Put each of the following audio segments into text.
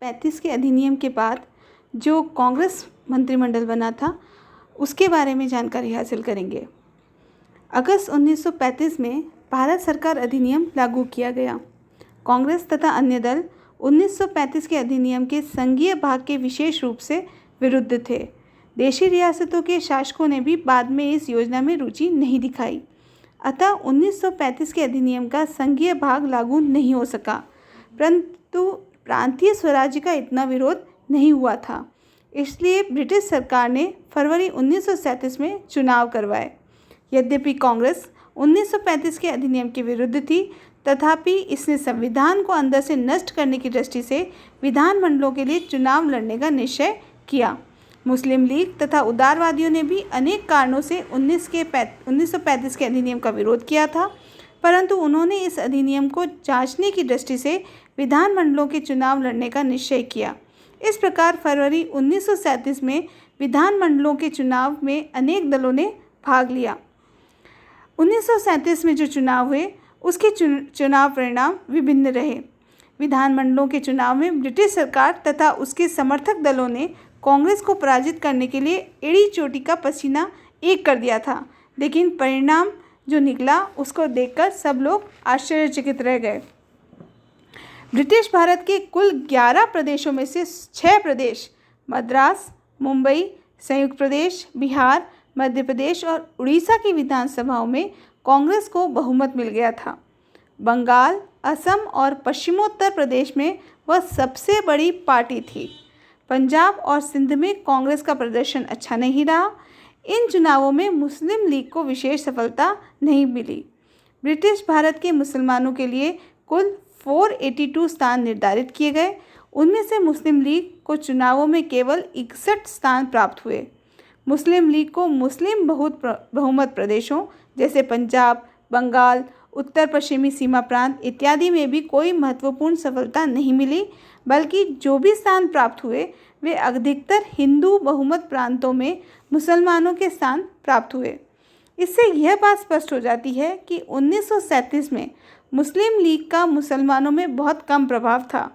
35 के अधिनियम के बाद जो कांग्रेस मंत्रिमंडल बना था उसके बारे में जानकारी हासिल करेंगे। अगस्त 1935 में भारत सरकार अधिनियम लागू किया गया। कांग्रेस तथा अन्य दल 1935 के अधिनियम के संघीय भाग के विशेष रूप से विरुद्ध थे। देशी रियासतों के शासकों ने भी बाद में इस योजना में रुचि नहीं दिखाई। अतः 1935 के अधिनियम का संघीय भाग लागू नहीं हो सका, परंतु प्रांतीय स्वराज्य का इतना विरोध नहीं हुआ था। इसलिए ब्रिटिश सरकार ने फरवरी 1937 में चुनाव करवाए। यद्यपि कांग्रेस 1935 के अधिनियम के विरुद्ध थी, तथापि इसने संविधान को अंदर से नष्ट करने की दृष्टि से विधानमंडलों के लिए चुनाव लड़ने का निश्चय किया। मुस्लिम लीग तथा उदारवादियों ने भी अनेक कारणों से 1935 के अधिनियम का विरोध किया था, परंतु उन्होंने इस अधिनियम को जांचने की दृष्टि से विधानमंडलों के चुनाव लड़ने का निश्चय किया। इस प्रकार फरवरी 1937 में विधानमंडलों के चुनाव में अनेक दलों ने भाग लिया। 1937 में जो चुनाव हुए उसके चुनाव परिणाम विभिन्न रहे। विधानमंडलों के चुनाव में ब्रिटिश सरकार तथा उसके समर्थक दलों ने कांग्रेस को पराजित करने के लिए एड़ी चोटी का पसीना एक कर दिया था, लेकिन परिणाम जो निकला उसको देखकर सब लोग आश्चर्यचकित रह गए। ब्रिटिश भारत के कुल 11 प्रदेशों में से 6 प्रदेश मद्रास, मुंबई, संयुक्त प्रदेश, बिहार, मध्य प्रदेश और उड़ीसा की विधानसभाओं में कांग्रेस को बहुमत मिल गया था। बंगाल, असम और पश्चिमोत्तर प्रदेश में वह सबसे बड़ी पार्टी थी। पंजाब और सिंध में कांग्रेस का प्रदर्शन अच्छा नहीं रहा। इन चुनावों में मुस्लिम लीग को विशेष सफलता नहीं मिली। ब्रिटिश भारत के मुसलमानों के लिए कुल 482 स्थान निर्धारित किए गए। उनमें से मुस्लिम लीग को चुनावों में केवल 61 स्थान प्राप्त हुए। मुस्लिम लीग को मुस्लिम बहुमत प्रदेशों जैसे पंजाब, बंगाल, उत्तर पश्चिमी सीमा प्रांत इत्यादि में भी कोई महत्वपूर्ण सफलता नहीं मिली, बल्कि जो भी स्थान प्राप्त हुए वे अधिकतर हिंदू बहुमत प्रांतों में मुसलमानों के स्थान प्राप्त हुए। इससे यह बात स्पष्ट हो जाती है कि 1937 में मुस्लिम लीग का मुसलमानों में बहुत कम प्रभाव था।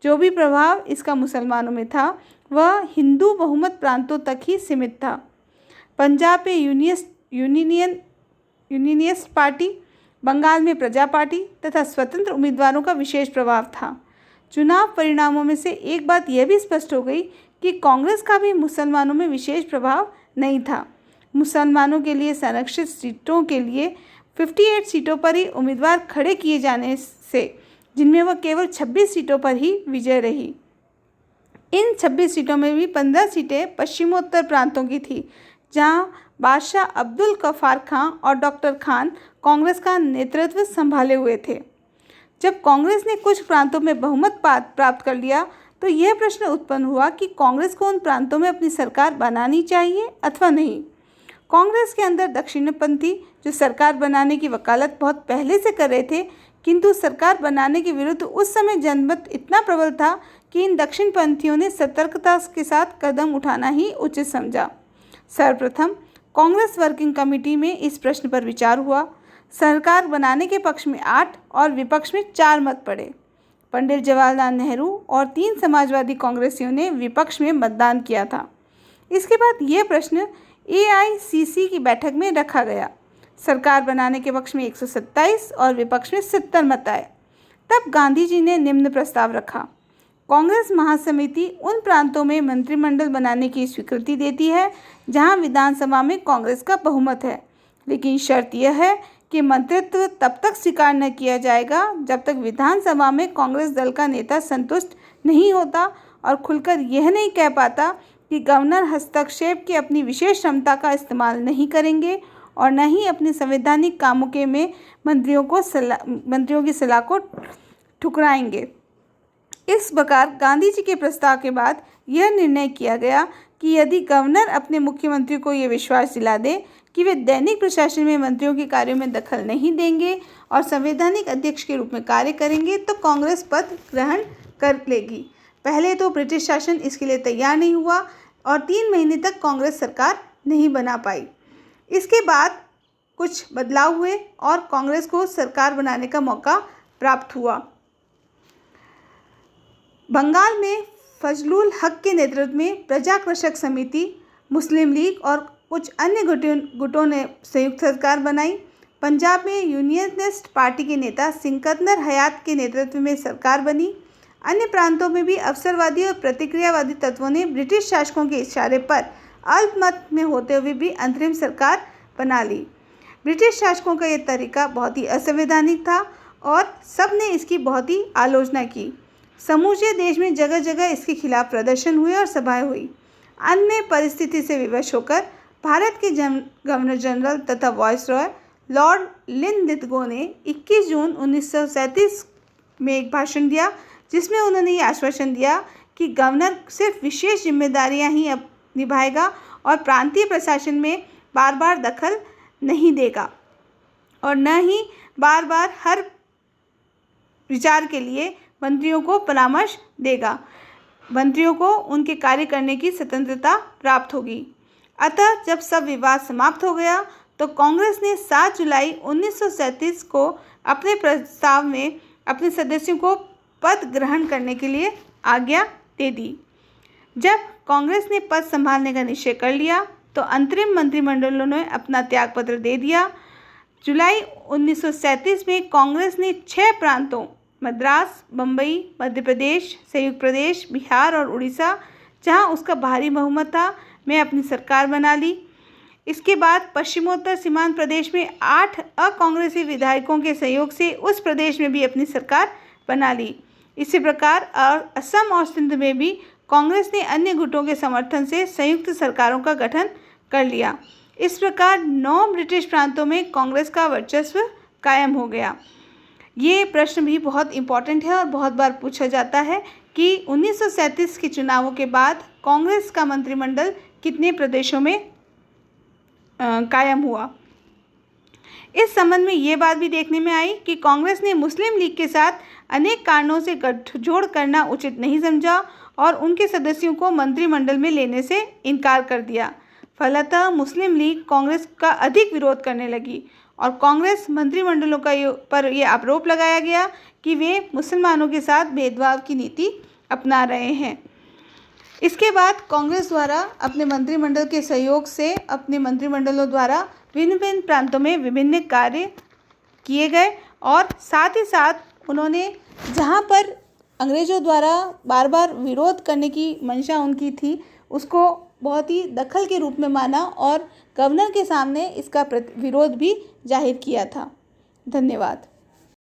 जो भी प्रभाव इसका मुसलमानों में था वह हिंदू बहुमत प्रांतों तक ही सीमित था। पंजाब में यूनियनिस्ट पार्टी, बंगाल में प्रजा पार्टी तथा स्वतंत्र उम्मीदवारों का विशेष प्रभाव था। चुनाव परिणामों में से एक बात यह भी स्पष्ट हो गई कि कांग्रेस का भी मुसलमानों में विशेष प्रभाव नहीं था। मुसलमानों के लिए संरक्षित सीटों के लिए 58 सीटों पर ही उम्मीदवार खड़े किए जाने से, जिनमें वह केवल 26 सीटों पर ही विजय रही। इन 26 सीटों में भी 15 सीटें पश्चिमोत्तर प्रांतों की थी, जहां बादशाह अब्दुल गफ्फार खां और डॉक्टर खान कांग्रेस का नेतृत्व संभाले हुए थे। जब कांग्रेस ने कुछ प्रांतों में बहुमत प्राप्त कर लिया तो यह प्रश्न उत्पन्न हुआ कि कांग्रेस को उन प्रांतों में अपनी सरकार बनानी चाहिए अथवा नहीं। कांग्रेस के अंदर दक्षिणपंथी जो सरकार बनाने की वकालत बहुत पहले से कर रहे थे, किंतु सरकार बनाने के विरुद्ध उस समय जनमत इतना प्रबल था कि इन दक्षिणपंथियों ने सतर्कता के साथ कदम उठाना ही उचित समझा। सर्वप्रथम कांग्रेस वर्किंग कमेटी में इस प्रश्न पर विचार हुआ। सरकार बनाने के पक्ष में 8 और विपक्ष में 4 मत पड़े। पंडित जवाहरलाल नेहरू और 3 समाजवादी कांग्रेसियों ने विपक्ष में मतदान किया था। इसके बाद यह प्रश्न AICC की बैठक में रखा गया। सरकार बनाने के पक्ष में 127 और विपक्ष में 70 मत आए। तब गांधी जी ने निम्न प्रस्ताव रखा। कांग्रेस महासमिति उन प्रांतों में मंत्रिमंडल बनाने की स्वीकृति देती है जहां विधानसभा में कांग्रेस का बहुमत है, लेकिन शर्त यह है कि मंत्रित्व तब तक स्वीकार न किया जाएगा जब तक विधानसभा में कांग्रेस दल का नेता संतुष्ट नहीं होता और खुलकर यह नहीं कह पाता कि गवर्नर हस्तक्षेप की अपनी विशेष क्षमता का इस्तेमाल नहीं करेंगे और न ही अपने संवैधानिक कामों के में मंत्रियों की सलाह को ठुकराएंगे। इस प्रकार गांधी जी के प्रस्ताव के बाद यह निर्णय किया गया कि यदि गवर्नर अपने मुख्यमंत्री को यह विश्वास दिला दे कि वे दैनिक प्रशासन में मंत्रियों के कार्यों में दखल नहीं देंगे और संवैधानिक अध्यक्ष के रूप में कार्य करेंगे तो कांग्रेस पद ग्रहण कर लेगी। पहले तो ब्रिटिश शासन इसके लिए तैयार नहीं हुआ और 3 महीने तक कांग्रेस सरकार नहीं बना पाई। इसके बाद कुछ बदलाव हुए और कांग्रेस को सरकार बनाने का मौका प्राप्त हुआ। बंगाल में फजलुल हक के नेतृत्व में प्रजा कृषक समिति, मुस्लिम लीग और कुछ अन्य गुटों ने संयुक्त सरकार बनाई। पंजाब में यूनियनिस्ट पार्टी के नेता सिकंदर हयात के नेतृत्व में सरकार बनी। अन्य प्रांतों में भी अवसरवादी और प्रतिक्रियावादी तत्वों ने ब्रिटिश शासकों के इशारे पर अल्पमत में होते हुए भी अंतरिम सरकार बना ली। ब्रिटिश शासकों का यह तरीका बहुत ही असंवैधानिक था और सबने इसकी बहुत ही आलोचना की। समूचे देश में जगह जगह इसके खिलाफ प्रदर्शन हुए और सभाएं हुई। अन्य परिस्थिति से विवश होकर भारत के गवर्नर जनरल तथा वायसरॉय लॉर्ड लिनलिथगो ने 21 जून 1937 में एक भाषण दिया, जिसमें उन्होंने ये आश्वासन दिया कि गवर्नर सिर्फ विशेष जिम्मेदारियां ही निभाएगा और प्रांतीय प्रशासन में बार बार दखल नहीं देगा और न ही बार बार हर विचार के लिए मंत्रियों को परामर्श देगा। मंत्रियों को उनके कार्य करने की स्वतंत्रता प्राप्त होगी। अतः जब सब विवाद समाप्त हो गया तो कांग्रेस ने 7 जुलाई 1937 को अपने प्रस्ताव में अपने सदस्यों को पद ग्रहण करने के लिए आज्ञा दे दी। जब कांग्रेस ने पद संभालने का निश्चय कर लिया तो अंतरिम मंत्रिमंडलों ने अपना त्यागपत्र दे दिया। जुलाई 1937 में कांग्रेस ने 6 प्रांतों मद्रास, बम्बई, मध्य प्रदेश, संयुक्त प्रदेश, बिहार और उड़ीसा, जहां उसका भारी बहुमत था, में अपनी सरकार बना ली। इसके बाद पश्चिमोत्तर सीमांत प्रदेश में 8 अकांग्रेसी विधायकों के सहयोग से उस प्रदेश में भी अपनी सरकार बना ली। इसी प्रकार असम और सिंध में भी कांग्रेस ने अन्य गुटों के समर्थन से संयुक्त सरकारों का गठन कर लिया। इस प्रकार 9 ब्रिटिश प्रांतों में कांग्रेस का वर्चस्व कायम हो गया। ये प्रश्न भी बहुत इम्पॉर्टेंट है और बहुत बार पूछा जाता है कि 1937 के चुनावों के बाद कांग्रेस का मंत्रिमंडल कितने प्रदेशों में कायम हुआ। इस संबंध में ये बात भी देखने में आई कि कांग्रेस ने मुस्लिम लीग के साथ अनेक कारणों से गठजोड़ करना उचित नहीं समझा और उनके सदस्यों को मंत्रिमंडल में लेने से इनकार कर दिया। फलतः मुस्लिम लीग कांग्रेस का अधिक विरोध करने लगी और कांग्रेस मंत्रिमंडलों पर यह आरोप लगाया गया कि वे मुसलमानों के साथ भेदभाव की नीति अपना रहे हैं। इसके बाद कांग्रेस द्वारा अपने मंत्रिमंडल के सहयोग से अपने मंत्रिमंडलों द्वारा विभिन्न प्रांतों में विभिन्न कार्य किए गए और साथ ही साथ उन्होंने जहां पर अंग्रेज़ों द्वारा बार बार विरोध करने की मंशा उनकी थी, उसको बहुत ही दखल के रूप में माना और गवर्नर के सामने इसका विरोध भी जाहिर किया था। धन्यवाद।